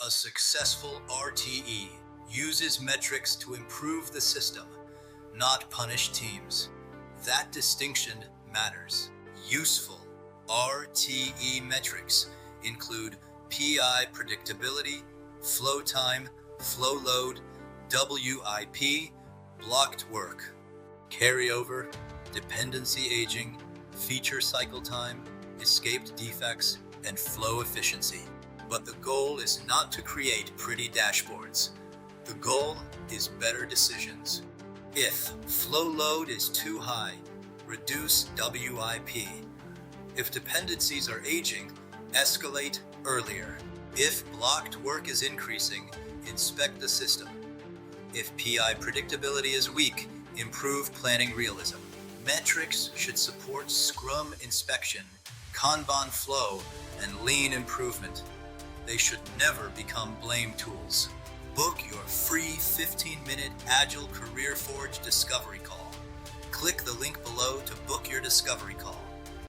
A successful RTE uses metrics to improve the system, not punish teams. That distinction matters. Useful RTE metrics include PI predictability, flow time, flow load, WIP, blocked work, carryover, dependency aging, feature cycle time, escaped defects, and flow efficiency. But the goal is not to create pretty dashboards. The goal is better decisions. If flow load is too high, reduce WIP. If dependencies are aging, escalate earlier. If blocked work is increasing, inspect the system. If PI predictability is weak, improve planning realism. Metrics should support Scrum inspection, Kanban flow, and lean improvement. They should never become blame tools. Book your free 15-minute Agile Career Forge discovery call. Click the link below to book your discovery call.